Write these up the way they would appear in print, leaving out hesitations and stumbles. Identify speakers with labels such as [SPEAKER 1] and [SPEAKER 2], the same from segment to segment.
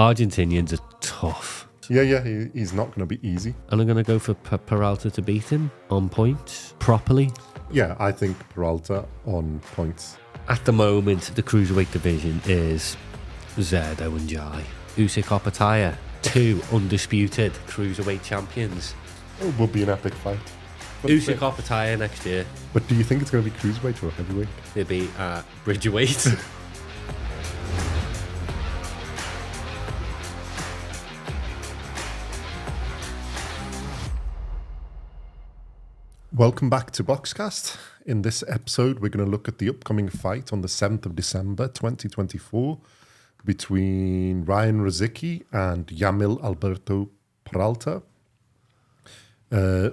[SPEAKER 1] Argentinians are tough.
[SPEAKER 2] Yeah, he's not going to be easy.
[SPEAKER 1] And I'm going to go for Peralta to beat him on points, properly.
[SPEAKER 2] Yeah, I think Peralta on points.
[SPEAKER 1] At the moment, the cruiserweight division is Zerdo and Jai. Usyk Opataya, 2 undisputed cruiserweight champions.
[SPEAKER 2] It will be an epic fight.
[SPEAKER 1] Usyk Opataya next year.
[SPEAKER 2] But do you think it's going to be cruiserweight or heavyweight?
[SPEAKER 1] It'll be bridgerweight.
[SPEAKER 2] Welcome back to BoxCast. In this episode, we're going to look at the upcoming fight on the 7th of December 2024 between Ryan Rozicki and Yamil Alberto Peralta,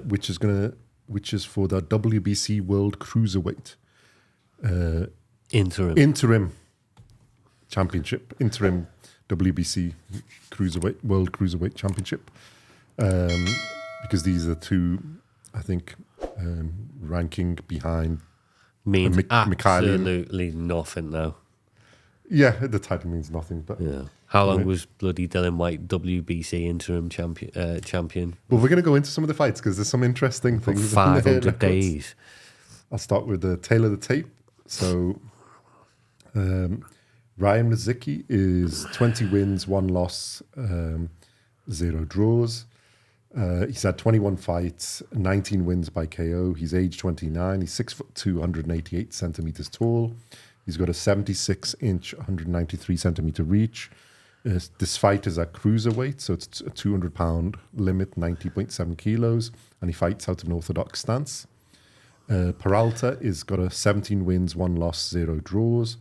[SPEAKER 2] which is for the WBC World Cruiserweight interim championship, interim WBC World Cruiserweight Championship, because these are two, I think, ranking behind
[SPEAKER 1] means absolutely nothing though.
[SPEAKER 2] Yeah, the title means nothing. But
[SPEAKER 1] yeah, how long was bloody Dylan White WBC interim champion?
[SPEAKER 2] Well, we're going to go into some of the fights because there's some interesting things.
[SPEAKER 1] 500 days.
[SPEAKER 2] I'll start with the tail of the tape. So, Ryan Rozicki is 20 wins, 1 loss, 0 draws. He's had 21 fights, 19 wins by KO. He's age 29. He's 6'2", 188 centimeters tall. He's got a 76-inch, 193 centimeter reach. This fight is at cruiserweight, so it's a 200-pound limit, 90.7 kilos, and he fights out of an orthodox stance. Peralta is got a 17 wins, 1 loss, 0 draws.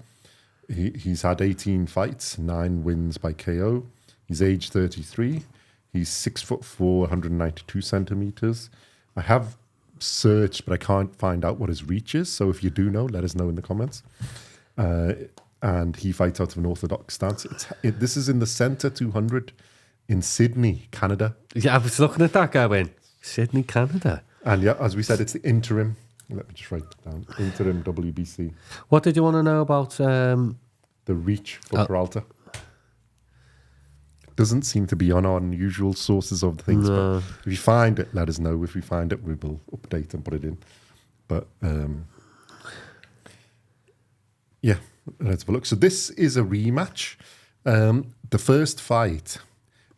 [SPEAKER 2] He's had 18 fights, 9 wins by KO. He's age 33. He's 6'4", 192 centimeters. I have searched, but I can't find out what his reach is. So if you do know, let us know in the comments. And he fights out of an orthodox stance. This is in the Centre 200 in Sydney, Canada.
[SPEAKER 1] Yeah, I was looking at that going, Sydney, Canada.
[SPEAKER 2] And yeah, as we said, it's the interim. Let me just write it down. Interim WBC.
[SPEAKER 1] What did you want to know about?
[SPEAKER 2] The reach for Peralta. Doesn't seem to be on our usual sources of things. No. But if you find it, let us know. If we find it, we will update and put it in. But yeah, let's have a look. So this is a rematch. The first fight.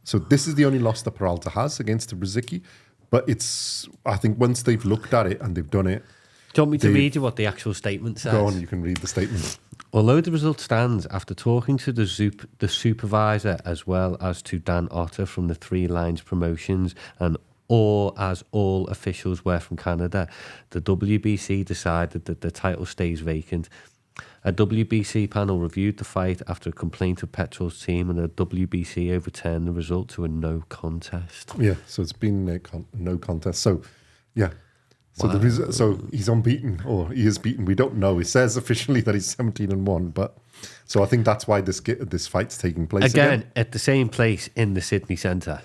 [SPEAKER 2] So this is the only loss that Peralta has against Rozicki. But it's, I think once they've looked at it and they've done it.
[SPEAKER 1] Do you want me to read you what the actual statement says?
[SPEAKER 2] Go on, you can read the statement.
[SPEAKER 1] Although the result stands after talking to the supervisor as well as to Dan Otter from the Three Lines Promotions and as all officials were from Canada, the WBC decided that the title stays vacant. A WBC panel reviewed the fight after a complaint of Petrol's team, and the WBC overturned the result to a no contest.
[SPEAKER 2] Yeah, so it's been no contest. So, yeah. So
[SPEAKER 1] Wow.
[SPEAKER 2] So he's unbeaten, or he is beaten. We don't know. It says officially that he's 17-1, but so I think that's why this fight's taking place again
[SPEAKER 1] at the same place in the Sydney Centre.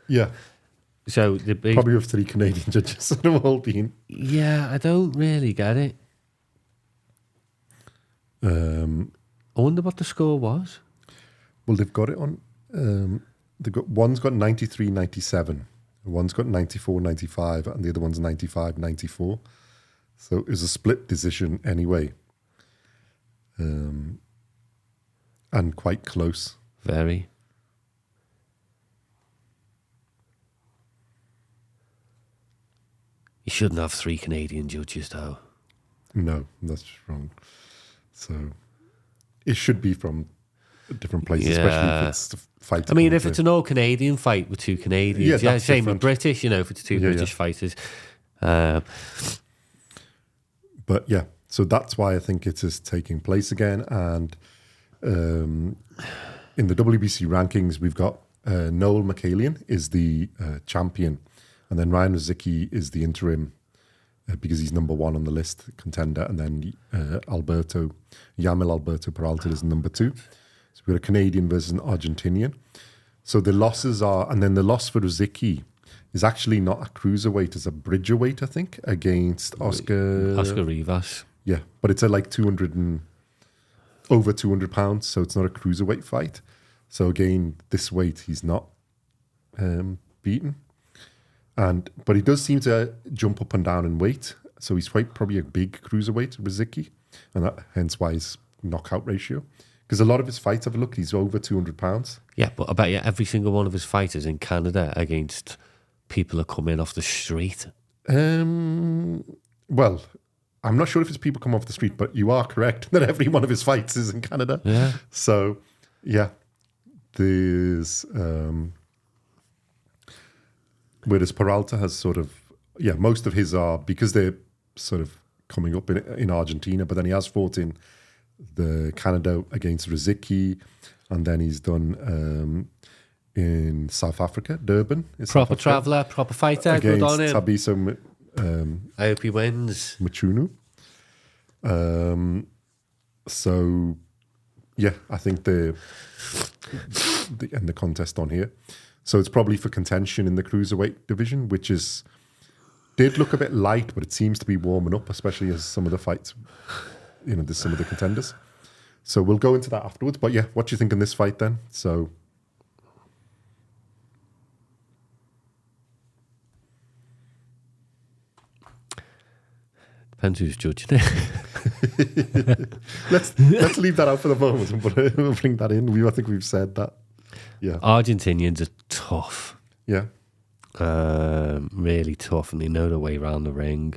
[SPEAKER 2] Yeah.
[SPEAKER 1] So
[SPEAKER 2] probably with 3 Canadian judges that have all been.
[SPEAKER 1] Yeah, I don't really get it. I wonder what the score was.
[SPEAKER 2] Well, they've got it on. One's got 93-97. One's got 94-95 and the other one's 95-94. So it was a split decision anyway. And quite close.
[SPEAKER 1] Very. You shouldn't have 3 Canadian judges, though.
[SPEAKER 2] No, that's wrong. So it should be from different places, especially if it's the fight.
[SPEAKER 1] I mean, if it's an all-Canadian fight with 2 Canadians, yeah, same with British, if it's 2 British fighters.
[SPEAKER 2] But yeah, so that's why I think it is taking place again. And in the WBC rankings, we've got Noel McCallion is the champion, and then Ryan Rozicki is the interim because he's number 1 on the list, contender, and then Yamil Alberto Peralta is number 2. So we've got a Canadian versus an Argentinian. So the losses are, and then the loss for Rozicki is actually not a cruiserweight, it's a bridgerweight, I think, against Oscar
[SPEAKER 1] Rivas.
[SPEAKER 2] Yeah, but it's at like over 200 pounds, so it's not a cruiserweight fight. So again, this weight he's not beaten. But he does seem to jump up and down in weight. So he's probably a big cruiserweight, Rozicki, and hence why his knockout ratio. Because a lot of his fights, have a look, he's over 200 pounds.
[SPEAKER 1] Yeah, but I bet you every single one of his fighters in Canada against people that come in off the street.
[SPEAKER 2] Well, I'm not sure if it's people come off the street, but you are correct that every one of his fights is in Canada.
[SPEAKER 1] Yeah.
[SPEAKER 2] So, yeah, there's... whereas Peralta has sort of... Yeah, most of his are... Because they're sort of coming up in Argentina, but then he has fought in the Canada against Rozicki, and then he's done in South Africa, Durban.
[SPEAKER 1] Proper traveller, proper fighter, good on him.
[SPEAKER 2] Tabiso
[SPEAKER 1] I hope he wins.
[SPEAKER 2] Machunu. So, yeah, I think the end the contest on here. So it's probably for contention in the cruiserweight division, which did look a bit light, but it seems to be warming up, especially as some of the fights, there's some of the contenders. So we'll go into that afterwards. But yeah, what do you think in this fight then? So...
[SPEAKER 1] Depends who's judging it.
[SPEAKER 2] let's leave that out for the moment and we'll bring that in. I think we've said that. Yeah,
[SPEAKER 1] Argentinians are tough.
[SPEAKER 2] Yeah,
[SPEAKER 1] really tough, and they know their way around the ring.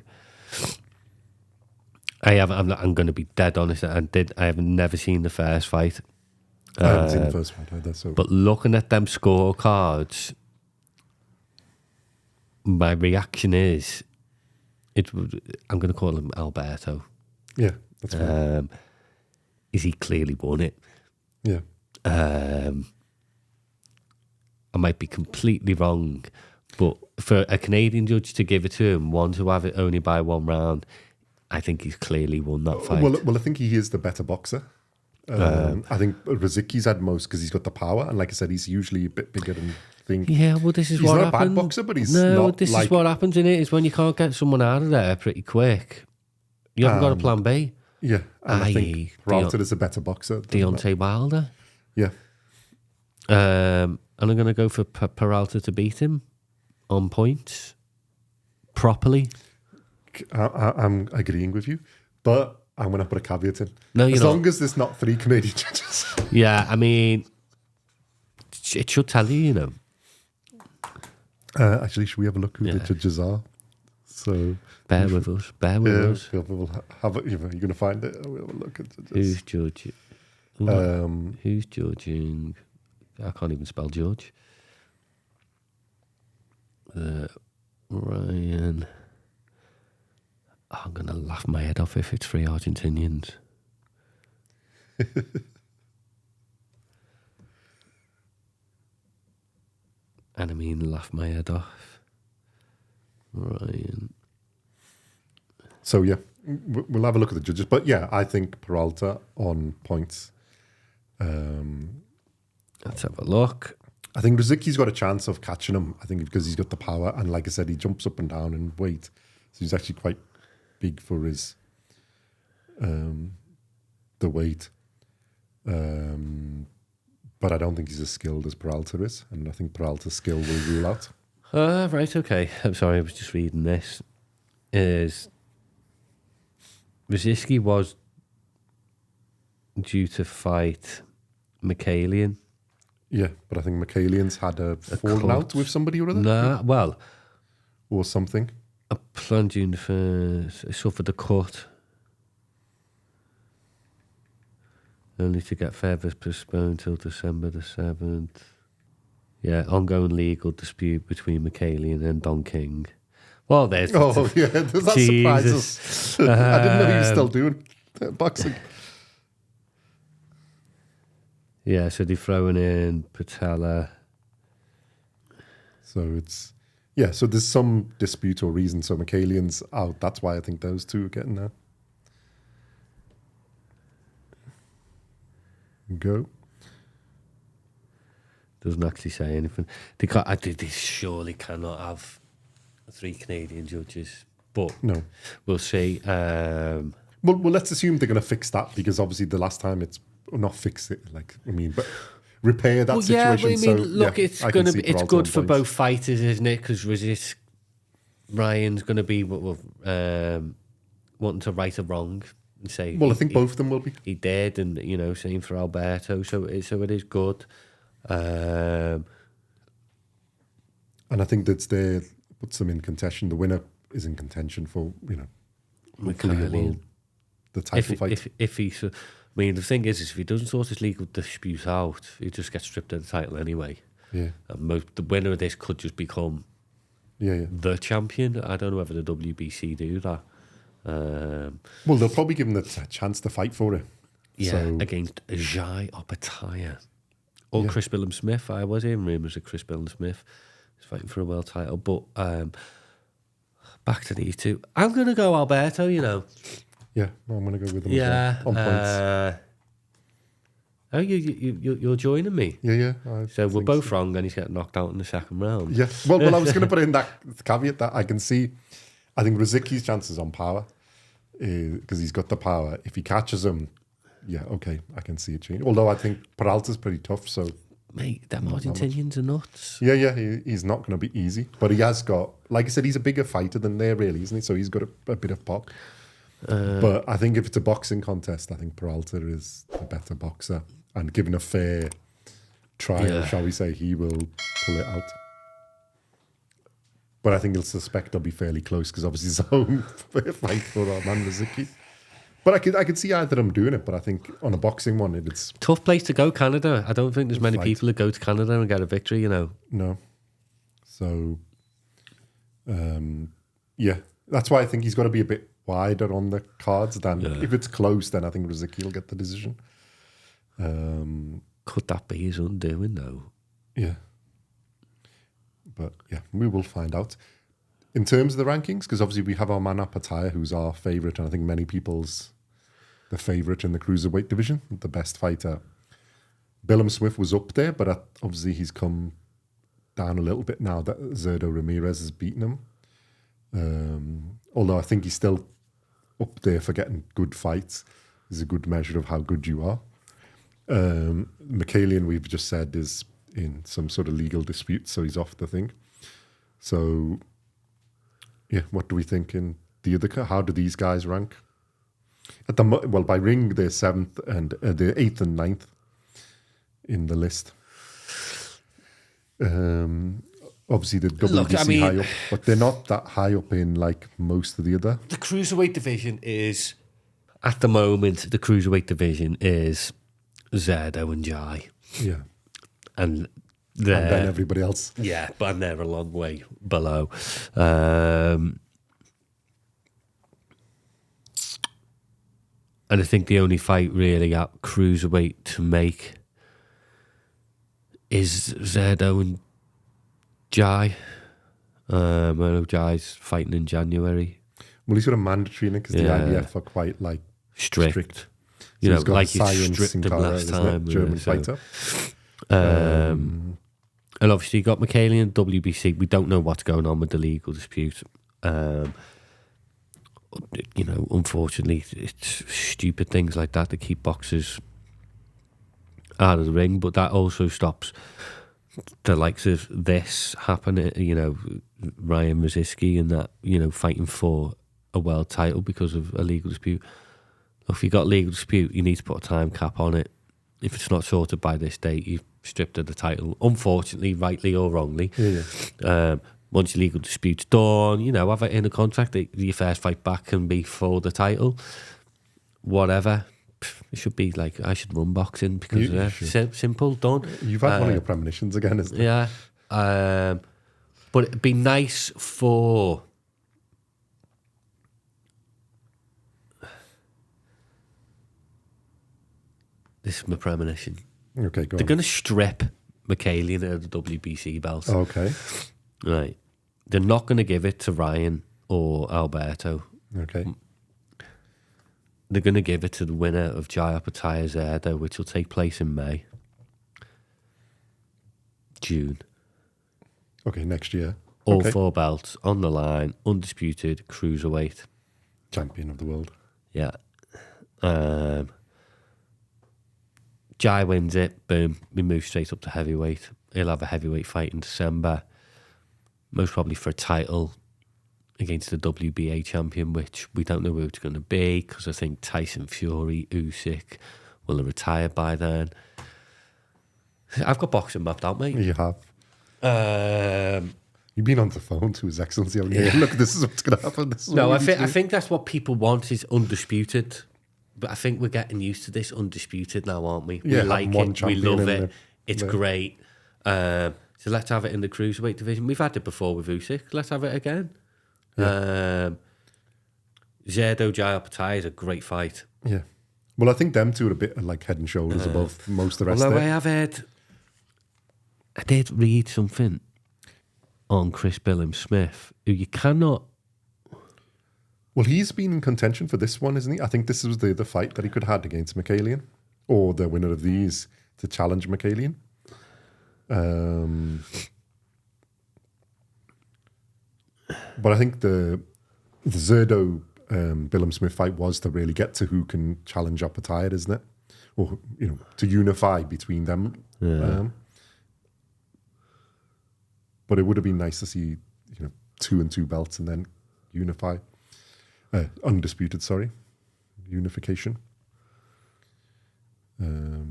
[SPEAKER 1] I'm going to be dead honest. I have never seen the first fight.
[SPEAKER 2] I haven't seen the first fight either. So,
[SPEAKER 1] but looking at them scorecards, my reaction is. I'm going to call him Alberto.
[SPEAKER 2] Yeah, that's fine.
[SPEAKER 1] Is he clearly won it?
[SPEAKER 2] Yeah.
[SPEAKER 1] I might be completely wrong, but for a Canadian judge to give it to him, one to have it only by one round, I think he's clearly won that fight.
[SPEAKER 2] Well, I think he is the better boxer. I think Rozicki's had most because he's got the power, and like I said, he's usually a bit bigger than think.
[SPEAKER 1] Yeah, well, this is
[SPEAKER 2] he's
[SPEAKER 1] what
[SPEAKER 2] not
[SPEAKER 1] happens.
[SPEAKER 2] a bad boxer, but he's
[SPEAKER 1] no.
[SPEAKER 2] not.
[SPEAKER 1] This is what happens in it is when you can't get someone out of there pretty quick. You haven't got a plan B.
[SPEAKER 2] Yeah, and I think Peralta is a better boxer.
[SPEAKER 1] Deontay Wilder.
[SPEAKER 2] Yeah.
[SPEAKER 1] And I'm going to go for Peralta to beat him on points properly.
[SPEAKER 2] I'm agreeing with you, but I'm going to put a caveat in.
[SPEAKER 1] No,
[SPEAKER 2] as long as there's not 3 Canadian judges.
[SPEAKER 1] Yeah, I mean, it should tell you,
[SPEAKER 2] Actually, should we have a look who the judges are? So
[SPEAKER 1] bear with us.
[SPEAKER 2] We'll have it, you're going to find it. We'll have a look at judges.
[SPEAKER 1] Who's judging? Who's judging? I can't even spell judge. Ryan. I'm going to laugh my head off if it's 3 Argentinians. And I mean, laugh my head off. Ryan.
[SPEAKER 2] So, yeah, we'll have a look at the judges. But, yeah, I think Peralta on points.
[SPEAKER 1] Let's have a look.
[SPEAKER 2] I think Rozicki's got a chance of catching him, I think, because he's got the power. And like I said, he jumps up and down in weight. So he's actually quite big for his the weight. But I don't think he's as skilled as Peralta is. And I think Peralta's skill will rule out.
[SPEAKER 1] Right, okay. I'm sorry, I was just reading this. Rozicki was due to fight Michaelian.
[SPEAKER 2] Yeah, but I think Michaelian's had a falling out with somebody or other.
[SPEAKER 1] Nah, well.
[SPEAKER 2] Or something.
[SPEAKER 1] A plunging for suffered a cut. Only to get further postponed till December the 7th. Yeah, ongoing legal dispute between Michaelian and Don King. Well, there's...
[SPEAKER 2] Oh, yeah, does that surprise us? I didn't know he was still doing boxing.
[SPEAKER 1] Yeah, so they're throwing in Patella.
[SPEAKER 2] So it's... Yeah, so there's some dispute or reason. So Michaelian's out. That's why I think those two are getting there. Go.
[SPEAKER 1] Doesn't actually say anything. They surely cannot have 3 Canadian judges. But
[SPEAKER 2] no,
[SPEAKER 1] we'll see.
[SPEAKER 2] Well, let's assume they're going to fix that because obviously the last time it's not fix it. But repair that situation.
[SPEAKER 1] I mean, look, it's
[SPEAKER 2] I can
[SPEAKER 1] gonna
[SPEAKER 2] see
[SPEAKER 1] be, it's
[SPEAKER 2] Peralta
[SPEAKER 1] good
[SPEAKER 2] on
[SPEAKER 1] for
[SPEAKER 2] points.
[SPEAKER 1] both fighters, isn't it? Because Ryan's going to be wanting to right a wrong and say.
[SPEAKER 2] Well, I think both of them will be.
[SPEAKER 1] He did, and same for Alberto. So it is good.
[SPEAKER 2] And I think that's there puts them in contention. The winner is in contention for hopefully it will, the title fight.
[SPEAKER 1] If he, I mean, the thing is if he doesn't sort his legal dispute out, he just gets stripped of the title anyway.
[SPEAKER 2] Yeah.
[SPEAKER 1] And the winner of this could just become the champion. I don't know whether the WBC do that.
[SPEAKER 2] Well, they'll probably give him the chance to fight for it.
[SPEAKER 1] Yeah,
[SPEAKER 2] So,
[SPEAKER 1] against Jai Opataya. Or Chris Billum-Smith. I was hearing rumours of Chris Billum-Smith is fighting for a world title. But back to these two. I'm going to go Alberto,
[SPEAKER 2] yeah, well, I'm going to go with them
[SPEAKER 1] Yeah.
[SPEAKER 2] as well, on points.
[SPEAKER 1] Oh, you're joining me?
[SPEAKER 2] Yeah.
[SPEAKER 1] So we're
[SPEAKER 2] think
[SPEAKER 1] both wrong and he's getting knocked out in the second round.
[SPEAKER 2] Yeah. Well, I was going to put in that caveat that I can see. I think Rozicki's chances on power because he's got the power. If he catches him, okay, I can see it change. Although I think Peralta's pretty tough, so
[SPEAKER 1] Mate, them Argentinians are nuts.
[SPEAKER 2] yeah, he's not going to be easy. But he has got, like I said, he's a bigger fighter than they really, isn't he? So he's got a bit of pop. But I think if it's a boxing contest, I think Peralta is the better boxer. And given a fair trial, shall we say, he will pull it out. But I think he'll suspect they'll be fairly close because obviously it's a home fight for our man Rozicki. But I could see either of them doing it. But I think on a boxing one, it's
[SPEAKER 1] Tough place to go, Canada. I don't think there's many
[SPEAKER 2] Fight.
[SPEAKER 1] people that go to Canada and get a victory,
[SPEAKER 2] no. So, that's why I think he's got to be a bit wider on the cards than if it's close. Then I think Rozicki will get the decision.
[SPEAKER 1] Could that be his undoing, though?
[SPEAKER 2] Yeah. But we will find out. In terms of the rankings, because obviously we have our man Opataya, who's our favourite, and I think many people's the favourite in the cruiserweight division, the best fighter. Billum-Smith was up there, but obviously he's come down a little bit now that Zerdo Ramirez has beaten him. Although I think he's still up there for getting good fights. Is a good measure of how good you are. Michalian, we've just said, is in some sort of legal dispute, so he's off the thing. So, what do we think in the other? How do these guys rank? By ring, they're 7th and they're 8th and 9th in the list. Obviously, the WBC high up, but they're not that high up in like most of the other.
[SPEAKER 1] The cruiserweight division is, at the moment, Zerdo and Jai.
[SPEAKER 2] Yeah.
[SPEAKER 1] And
[SPEAKER 2] then everybody else.
[SPEAKER 1] Yeah, but they're a long way below. And I think the only fight really at cruiserweight to make is Zerdo and Jai. I know Jai's fighting in January.
[SPEAKER 2] Well, he's got a mandatory in it because the IBF are quite like strict.
[SPEAKER 1] You know,
[SPEAKER 2] he's got
[SPEAKER 1] like you
[SPEAKER 2] Science
[SPEAKER 1] stripped him
[SPEAKER 2] Sinclair,
[SPEAKER 1] last
[SPEAKER 2] isn't it?
[SPEAKER 1] time.
[SPEAKER 2] German fighter.
[SPEAKER 1] And obviously you got Michalian, WBC. We don't know what's going on with the legal dispute. Unfortunately, it's stupid things like that keep boxers out of the ring, but that also stops the likes of this happening, Ryan Rozicki and that, fighting for a world title because of a legal dispute. If you got a legal dispute, you need to put a time cap on it. If it's not sorted by this date, you've stripped of the title, unfortunately, rightly or wrongly. Once your legal dispute's done, have it in a contract that your first fight back can be for the title. Whatever. It should be like, I should run boxing because simple, done.
[SPEAKER 2] You've had one of your premonitions again, isn't it?
[SPEAKER 1] Yeah. But it'd be nice for... This is my premonition.
[SPEAKER 2] Okay, go
[SPEAKER 1] They're
[SPEAKER 2] on.
[SPEAKER 1] going to strip Michalian of the WBC belt.
[SPEAKER 2] Okay.
[SPEAKER 1] Right. They're not going to give it to Ryan or Alberto.
[SPEAKER 2] Okay.
[SPEAKER 1] They're going to give it to the winner of Jai Opataya Zerdo, which will take place in May. June.
[SPEAKER 2] Okay, next year.
[SPEAKER 1] All
[SPEAKER 2] Okay.
[SPEAKER 1] 4 belts on the line, undisputed, cruiserweight.
[SPEAKER 2] Champion of the world.
[SPEAKER 1] Yeah. Jai wins it, boom, we move straight up to heavyweight. He'll have a heavyweight fight in December, most probably for a title against the WBA champion, which we don't know who it's going to be, because I think Tyson Fury, Usyk will have retired by then. I've got boxing mapped out, mate.
[SPEAKER 2] You have. You've been on the phone to His Excellency. Look, this is what's going to happen.
[SPEAKER 1] I think that's what people want, is undisputed. But I think we're getting used to this undisputed now, aren't we?
[SPEAKER 2] Yeah,
[SPEAKER 1] we like it. We love it. It's great. So let's have it in the cruiserweight division. We've had it before with Usyk. Let's have it again. Yeah. Zerdo Jai is a great fight.
[SPEAKER 2] Yeah. Well, I think them two are a bit like head and shoulders above most of the rest
[SPEAKER 1] of
[SPEAKER 2] it.
[SPEAKER 1] I did read something on Chris Billings-Smith, who you cannot...
[SPEAKER 2] Well, he's been in contention for this one, isn't he? I think this was the fight that he could have had against Mikhalian, or the winner of these to challenge Mikhalian. But I think the Zerdo Billings-Smith fight was to really get to who can challenge Opetaya, isn't it? Or, to unify between them.
[SPEAKER 1] Yeah.
[SPEAKER 2] But it would have been nice to see, 2 and 2 belts and then unify. Undisputed, sorry. Unification.
[SPEAKER 1] There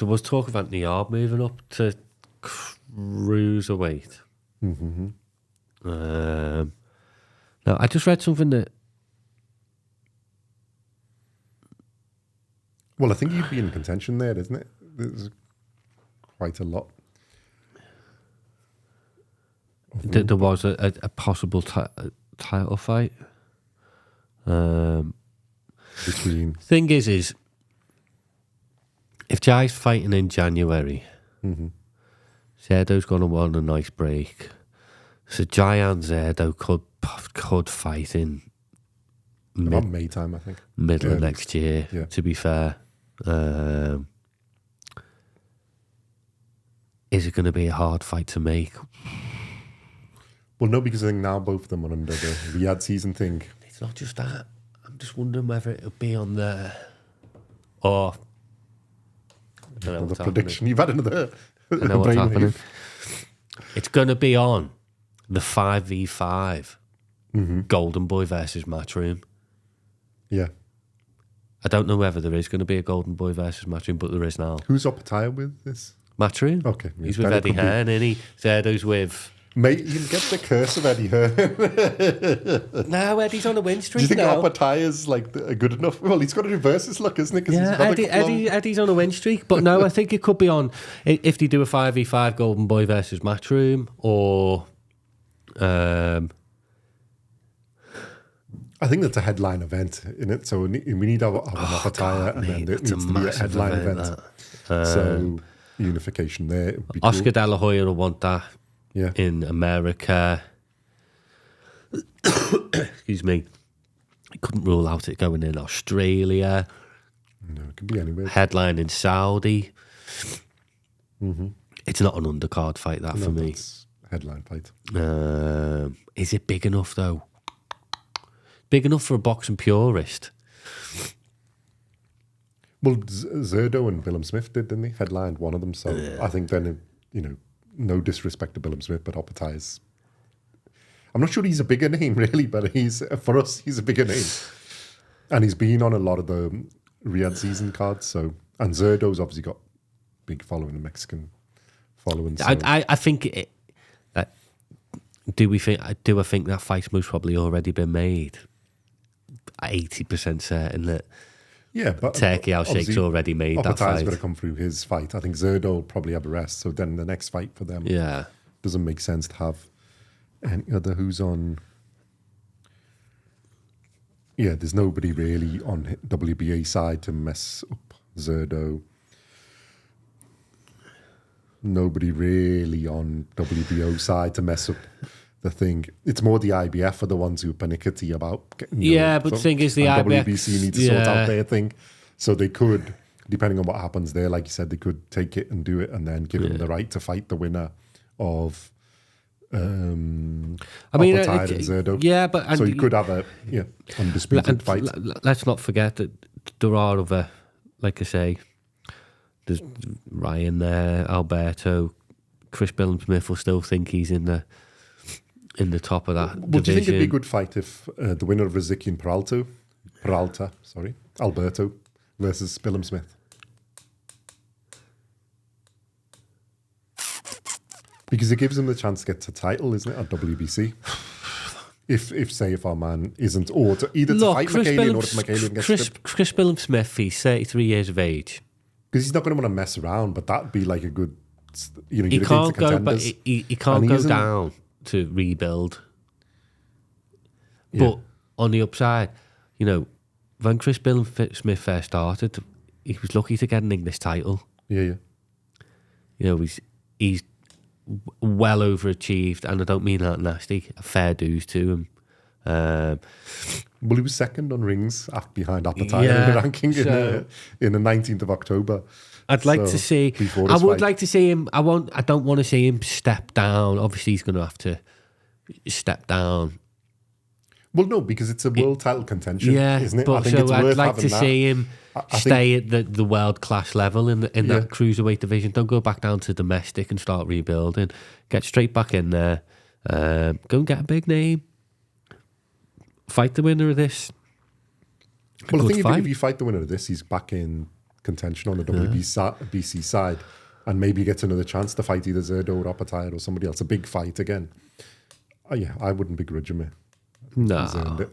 [SPEAKER 1] was talk of Anthony Yard moving up to cruiserweight.
[SPEAKER 2] Mm-hmm.
[SPEAKER 1] Now, I just read something that...
[SPEAKER 2] Well, I think he'd be in contention there, isn't it? There's quite a lot.
[SPEAKER 1] There was a possible title fight.
[SPEAKER 2] Between...
[SPEAKER 1] Thing is if Jai's fighting in January, Zerdo's going to want a nice break. So Jai and Zerdo could fight in
[SPEAKER 2] about May time, I think.
[SPEAKER 1] Middle of next year, to be fair. Is it going to be a hard fight to make?
[SPEAKER 2] Well, no, because I think now both of them are under the Riyadh season thing.
[SPEAKER 1] It's not just that. I'm just wondering whether it'll be on the... Or...
[SPEAKER 2] Another prediction. You've had another...
[SPEAKER 1] I know what's happening. It's going to be on the 5v5 Golden Boy versus Matchroom.
[SPEAKER 2] Yeah.
[SPEAKER 1] I don't know whether there is going to be a Golden Boy versus Matchroom, but there is now.
[SPEAKER 2] Who's Opetaya with this?
[SPEAKER 1] Matchroom.
[SPEAKER 2] Okay.
[SPEAKER 1] He's with Eddie Hearn, isn't he? Zerdo's with...
[SPEAKER 2] Mate, you can get the curse of Eddie Hearn.
[SPEAKER 1] No, Eddie's on a win streak.
[SPEAKER 2] Do you think
[SPEAKER 1] now.
[SPEAKER 2] Opetaya's good enough? Well, he's got to reverse his luck, isn't it?
[SPEAKER 1] Yeah, Eddie's on a win streak. But no, I think it could be on if they do a 5v5 Golden Boy versus Matchroom, or
[SPEAKER 2] I think that's a headline event in it. So we need to have an Opetaya, and then there needs to be a headline event. So unification there.
[SPEAKER 1] Oscar De La Hoya will want that.
[SPEAKER 2] Yeah.
[SPEAKER 1] In America. Excuse me. I couldn't rule out it going in Australia.
[SPEAKER 2] No, it could be anywhere.
[SPEAKER 1] Headline in Saudi. It's not an undercard fight, for me.
[SPEAKER 2] It's a headline fight.
[SPEAKER 1] Is it big enough, though? Big enough for a boxing purist?
[SPEAKER 2] Well, Zerdo and Billings-Smith didn't they? Headlined one of them. So I think then, no disrespect to Billings-Smith, but Opetaya's... I'm not sure he's a bigger name, really, but for us, he's a bigger name. And he's been on a lot of the Riyadh season cards. So, and Zerdo's obviously got big following, the Mexican following. So.
[SPEAKER 1] I think... Do I think that fight's most probably already been made? 80% certain that...
[SPEAKER 2] Yeah, but
[SPEAKER 1] Turkey Al Sheikh's already made that fight.
[SPEAKER 2] Opetaya's got to come through his fight. I think Zerdo will probably have a rest. So then the next fight for them doesn't make sense to have any other who's on. Yeah, there's nobody really on WBA side to mess up Zerdo. Nobody really on WBO side to mess up the thing. It's more the IBF are the ones who are panicky about getting...
[SPEAKER 1] but the thing is the IBF...
[SPEAKER 2] WBC need to sort out their thing. So they could, depending on what happens there, like you said, they could take it and do it and then give him the right to fight the winner of Opetaya and Zerdo.
[SPEAKER 1] Yeah, but...
[SPEAKER 2] So you could have a undisputed fight.
[SPEAKER 1] Let's not forget that there are other, like I say, there's Ryan there, Alberto, Chris Billum-Smith will still think he's in the top of that
[SPEAKER 2] Would you
[SPEAKER 1] division.
[SPEAKER 2] think it'd be a good fight if the winner of Rozicki and Peralta, Alberto versus Billum-Smith? Because it gives him the chance to get to title, isn't it, at WBC? If our man isn't, or to either to fight McHaley or if McHaley gets stripped.
[SPEAKER 1] Chris Billum-Smith, he's 33 years of age.
[SPEAKER 2] Because he's not going to want to mess around, but that'd be like a good, you know,
[SPEAKER 1] He
[SPEAKER 2] you'd
[SPEAKER 1] can't go, but
[SPEAKER 2] contenders.
[SPEAKER 1] he can't go down to rebuild. But on the upside, you know, when Chris Billum-Smith first started, he was lucky to get an English title.
[SPEAKER 2] Yeah.
[SPEAKER 1] You know, he's well overachieved, and I don't mean that nasty. Fair dues to him.
[SPEAKER 2] Well, he was second on rings behind Apatite in the ranking in the 19th of October.
[SPEAKER 1] I'd like to see. I would like to see him. I don't want to see him step down. Obviously, he's going to have to step down.
[SPEAKER 2] Well, no, because it's a world title contention, isn't it?
[SPEAKER 1] But
[SPEAKER 2] I think it's
[SPEAKER 1] I'd
[SPEAKER 2] worth
[SPEAKER 1] like to
[SPEAKER 2] having
[SPEAKER 1] see him stay at the world class level in that cruiserweight division. Don't go back down to domestic and start rebuilding. Get straight back in there. Go and get a big name. Fight the winner of this.
[SPEAKER 2] Well, I think if you fight the winner of this, he's back in contention on the WBC side, and maybe gets another chance to fight either Zerdo or Apatite or somebody else. A big fight again. I wouldn't begrudge him.
[SPEAKER 1] No.
[SPEAKER 2] He's earned it.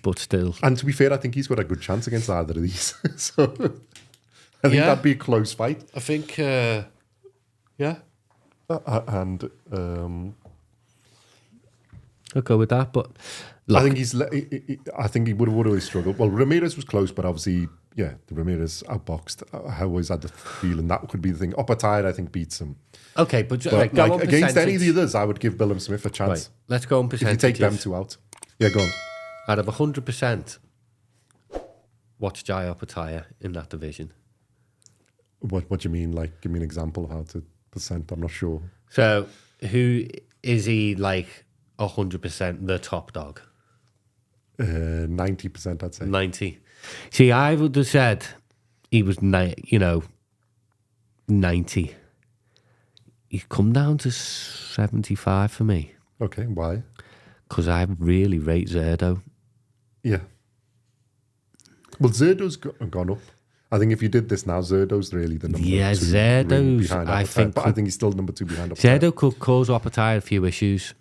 [SPEAKER 1] But still.
[SPEAKER 2] And to be fair, I think he's got a good chance against either of these. So I think that'd be a close fight.
[SPEAKER 1] I think, I'll go with that. But
[SPEAKER 2] I think he would have always struggled. Well, Ramirez was close, but obviously, the Ramirez outboxed. I always had the feeling that could be the thing. Uppertide, I think, beats him.
[SPEAKER 1] Okay, but
[SPEAKER 2] go on against any of the others, I would give Billum-Smith a chance.
[SPEAKER 1] Right, let's go on percentages.
[SPEAKER 2] If you take them two out. Yeah, go on.
[SPEAKER 1] Out of 100%, what's Jai Opataya in that division?
[SPEAKER 2] What do you mean? Like, give me an example of how to percent. I'm not sure.
[SPEAKER 1] So, who is he, like, 100% the top dog?
[SPEAKER 2] 90%, I'd say.
[SPEAKER 1] 90. See, I would have said he was, 90. He's come down to 75 for me.
[SPEAKER 2] Okay, why?
[SPEAKER 1] Because I really rate Zerdo.
[SPEAKER 2] Yeah. Well, Zerdo's gone up. I think if you did this now, Zerdo's really the number two.
[SPEAKER 1] Yeah, Zerdo's,
[SPEAKER 2] I think he's still number two behind
[SPEAKER 1] Apatite. Zerdo could cause Apatite a few issues.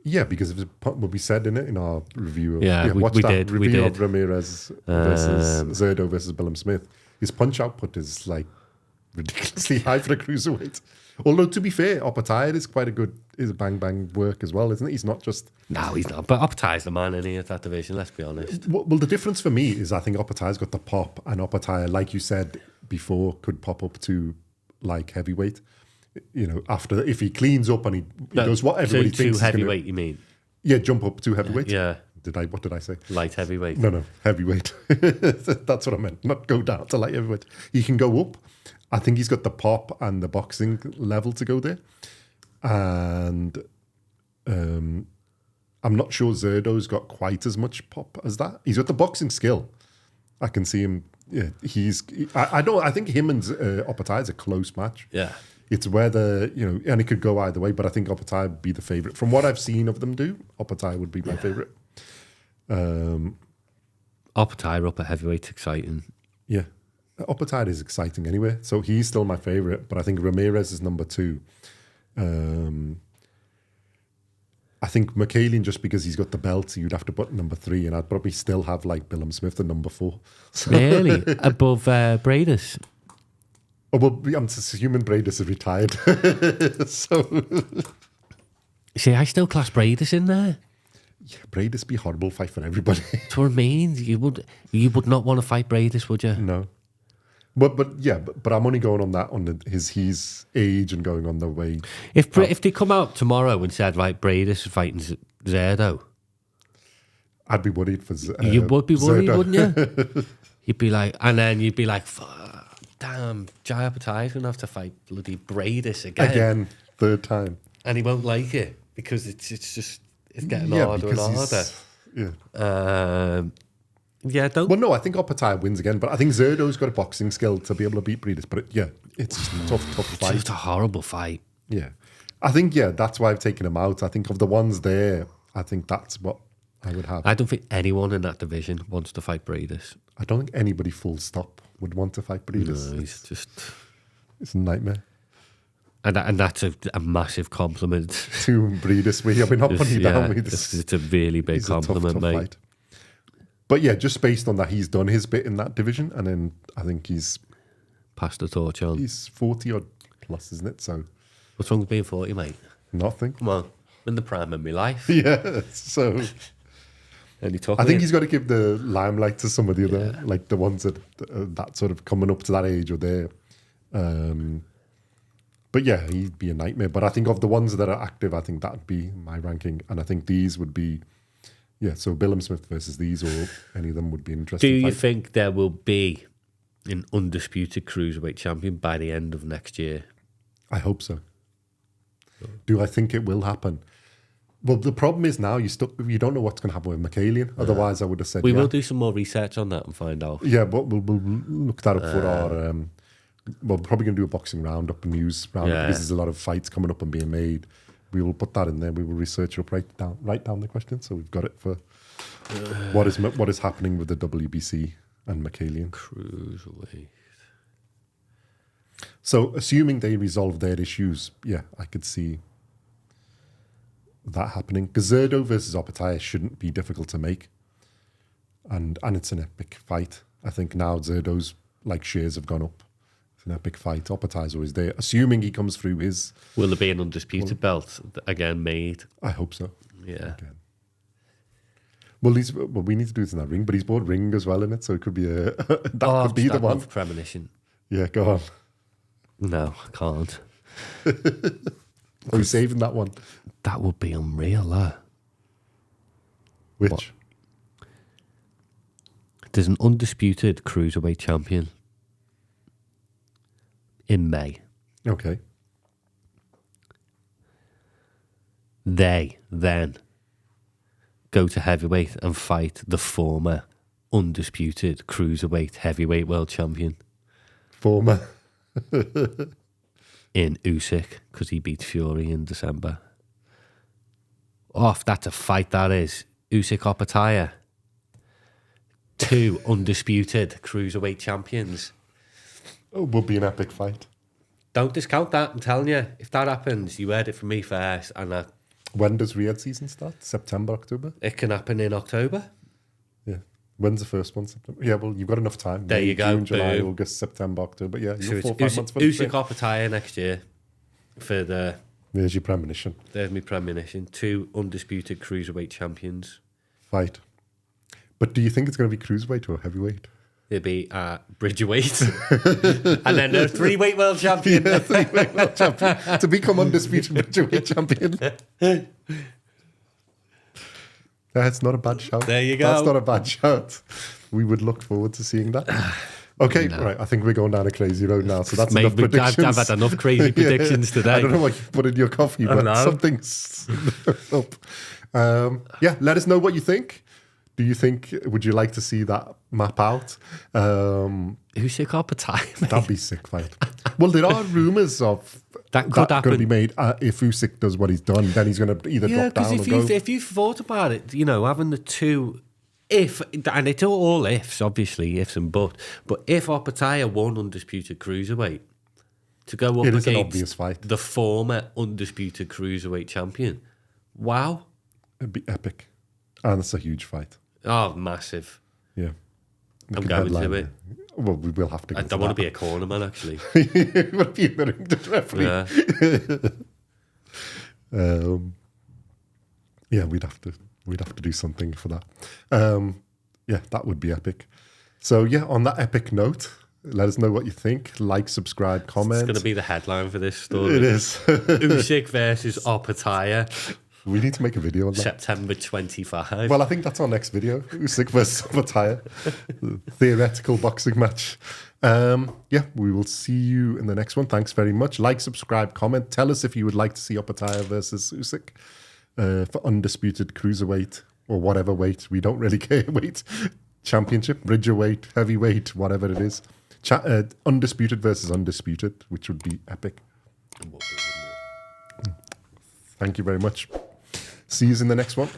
[SPEAKER 2] Yeah, because it was what we said in our review.
[SPEAKER 1] Watch that review
[SPEAKER 2] of Ramirez versus Zerdo versus Billum-Smith. His punch output is like ridiculously high for a cruiserweight. Although, to be fair, Apatite is quite is a bang work as well, isn't it? He's not just...
[SPEAKER 1] No, he's not. But Apatite's the man in here, that division, let's be honest.
[SPEAKER 2] Well, the difference for me is I think Apatite's got the pop, and Apatite, like you said before, could pop up to like heavyweight. You know, after if he cleans up and he does what everybody thinks.
[SPEAKER 1] Too heavyweight, you mean?
[SPEAKER 2] Yeah, jump up to heavyweight.
[SPEAKER 1] Yeah.
[SPEAKER 2] What did I say?
[SPEAKER 1] Light heavyweight.
[SPEAKER 2] No, heavyweight. That's what I meant. Not go down to light heavyweight. He can go up. I think he's got the pop and the boxing level to go there. And I'm not sure Zerdo's got quite as much pop as that. He's got the boxing skill. I can see him. Yeah, I think him and Opatite is a close match.
[SPEAKER 1] Yeah.
[SPEAKER 2] It's whether, and it could go either way, but I think Opatite would be the favourite. From what I've seen of them do, Opatite would be my favourite.
[SPEAKER 1] Opatite up at heavyweight, exciting.
[SPEAKER 2] Yeah. Opatite is exciting anyway, so he's still my favourite, but I think Ramirez is number two. I think McHaley, just because he's got the belt, you'd have to put number three, and I'd probably still have like Billum-Smith at number four. So.
[SPEAKER 1] Really? Above Bradis?
[SPEAKER 2] Oh, well, I'm assuming Bradis is retired. So,
[SPEAKER 1] see, I still class Bradis in there.
[SPEAKER 2] Yeah, Bradis be a horrible fight for everybody.
[SPEAKER 1] That's what I mean. You would not want to fight Bradis, would you?
[SPEAKER 2] No. But I'm only going on that on his age and going on the way.
[SPEAKER 1] If they come out tomorrow and said, right, Bradis is fighting Zerdo,
[SPEAKER 2] I'd be worried for Zerdo.
[SPEAKER 1] You would be worried, wouldn't you? You'd be like, damn, Jai Opatai's going to have to fight bloody Bradis again.
[SPEAKER 2] Again, third time.
[SPEAKER 1] And he won't like it because it's getting harder and harder.
[SPEAKER 2] Yeah.
[SPEAKER 1] Yeah, don't.
[SPEAKER 2] Well, no, I think Opataya wins again, but I think Zerdo's got a boxing skill to be able to beat Breedis. But it's a tough
[SPEAKER 1] It's
[SPEAKER 2] fight.
[SPEAKER 1] just a horrible fight.
[SPEAKER 2] Yeah. I think, that's why I've taken him out. I think of the ones there, I think that's what I would have.
[SPEAKER 1] I don't think anyone in that division wants to fight Breedis.
[SPEAKER 2] I don't think anybody full stop would want to fight Breedis.
[SPEAKER 1] No, he's just.
[SPEAKER 2] It's a nightmare.
[SPEAKER 1] And that's a massive compliment.
[SPEAKER 2] To Breedis, we're not putting you down.
[SPEAKER 1] It's a really big
[SPEAKER 2] He's a
[SPEAKER 1] compliment,
[SPEAKER 2] tough
[SPEAKER 1] mate.
[SPEAKER 2] fight. But yeah, just based on that, he's done his bit in that division, and then I think he's
[SPEAKER 1] Pass the torch on.
[SPEAKER 2] 40 odd plus, isn't it? So
[SPEAKER 1] What's wrong with being 40, mate?
[SPEAKER 2] nothing.
[SPEAKER 1] Come on. I'm in the prime of my life.
[SPEAKER 2] Yeah. So
[SPEAKER 1] And you talk
[SPEAKER 2] I think he's got to give the limelight to some of the other, like the ones that sort of coming up to that age or there. But yeah, he'd be a nightmare. But I think of the ones that are active, I think that'd be my ranking, and I think these would be. Yeah, so Billum Smith versus these, or any of them would be interesting.
[SPEAKER 1] Do you think there will be an undisputed cruiserweight champion by the end of next year?
[SPEAKER 2] I hope so. Do I think it will happen? Well, the problem is now you don't know what's going to happen with McAlien. Otherwise, I would have said
[SPEAKER 1] We will do some more research on that and find out.
[SPEAKER 2] Yeah, but we'll look that up for our. We're probably going to do a boxing roundup, a news roundup, because there's a lot of fights coming up and being made. We will put that in there. We will research it up, write down the question, so we've got it for what is happening with the WBC and McAlien.
[SPEAKER 1] Cruiserweight.
[SPEAKER 2] So, assuming they resolve their issues, I could see that happening. Gazerdo versus Opataya shouldn't be difficult to make, and it's an epic fight. I think now Zerdo's shares have gone up. It's an epic fight. Opataya's always there. Assuming he comes through his...
[SPEAKER 1] Will there be an undisputed belt again made?
[SPEAKER 2] I hope so.
[SPEAKER 1] Yeah.
[SPEAKER 2] Again. Well, we need to do this in that ring, but he's bought ring as well in it, so it could be could be the one.
[SPEAKER 1] Premonition.
[SPEAKER 2] Yeah, go on.
[SPEAKER 1] No, I can't.
[SPEAKER 2] Are we saving that one?
[SPEAKER 1] That would be unreal, that.
[SPEAKER 2] Which?
[SPEAKER 1] What? There's an undisputed cruiserweight champion in May.
[SPEAKER 2] Okay.
[SPEAKER 1] They then go to heavyweight and fight the former undisputed cruiserweight heavyweight world champion.
[SPEAKER 2] Former.
[SPEAKER 1] In Usyk, because he beat Fury in December. That's a fight, that is. Usyk Opataya. 2 undisputed cruiserweight champions.
[SPEAKER 2] It would be an epic fight.
[SPEAKER 1] Don't discount that, I'm telling you. If that happens, you heard it from me first, and
[SPEAKER 2] When does Riyadh season start? September, October?
[SPEAKER 1] it can happen in October.
[SPEAKER 2] Yeah. When's the first one? September? Yeah, well, you've got enough time.
[SPEAKER 1] There you go,
[SPEAKER 2] June, July,
[SPEAKER 1] boom.
[SPEAKER 2] August, September, October. Yeah,
[SPEAKER 1] So
[SPEAKER 2] you've
[SPEAKER 1] it's
[SPEAKER 2] got 4 or 5 months for the
[SPEAKER 1] Usyk
[SPEAKER 2] thing.
[SPEAKER 1] Opataya next year for the...
[SPEAKER 2] There's your premonition.
[SPEAKER 1] There's my premonition. 2 undisputed cruiserweight champions.
[SPEAKER 2] Fight. But do you think it's going to be cruiserweight or heavyweight?
[SPEAKER 1] They'll be Bridgerweight. And then a 3-weight world champion.
[SPEAKER 2] Yeah, 3-weight world champion. To become undisputed Bridgerweight champion. That's not a bad shout.
[SPEAKER 1] There you go.
[SPEAKER 2] That's not a bad shout. We would look forward to seeing that. Okay, right. I think we're going down a crazy road now. So that's enough predictions.
[SPEAKER 1] I've had enough crazy predictions today.
[SPEAKER 2] I don't know what you put in your coffee, but something's up. Let us know what you think. Do you think, would you like to see that map out?
[SPEAKER 1] Usyk Opataya.
[SPEAKER 2] That'd be sick fight. Well, there are rumours of
[SPEAKER 1] that could happen.
[SPEAKER 2] Going to be made. If Usyk does what he's done, then he's going to either drop down or go.
[SPEAKER 1] If you thought about it, having the 2, and it's all ifs, obviously, ifs and buts, but if Opataya won undisputed cruiserweight, to go up
[SPEAKER 2] It is an
[SPEAKER 1] against
[SPEAKER 2] obvious fight.
[SPEAKER 1] the former undisputed cruiserweight champion, wow.
[SPEAKER 2] It'd be epic. And it's a huge fight.
[SPEAKER 1] Oh, massive.
[SPEAKER 2] Yeah.
[SPEAKER 1] I'm going to it.
[SPEAKER 2] Well, we will have to.
[SPEAKER 1] I don't want to be a cornerman, actually.
[SPEAKER 2] You want to be in the ring to referee.
[SPEAKER 1] Yeah.
[SPEAKER 2] We'd have to do something for that. That would be epic. So on that epic note, let us know what you think. Like, subscribe, comment.
[SPEAKER 1] It's going to be the headline for this story.
[SPEAKER 2] It is.
[SPEAKER 1] Usyk versus Opataya.
[SPEAKER 2] We need to make a video on that.
[SPEAKER 1] September 25.
[SPEAKER 2] Well, I think that's our next video. Usyk versus Opataya. Theoretical boxing match. We will see you in the next one. Thanks very much. Like, subscribe, comment. Tell us if you would like to see Opataya versus Usyk for undisputed cruiserweight or whatever weight. We don't really care weight. championship, bridgerweight, heavyweight, whatever it is. Undisputed versus undisputed, which would be epic. Thank you very much. See you in the next one.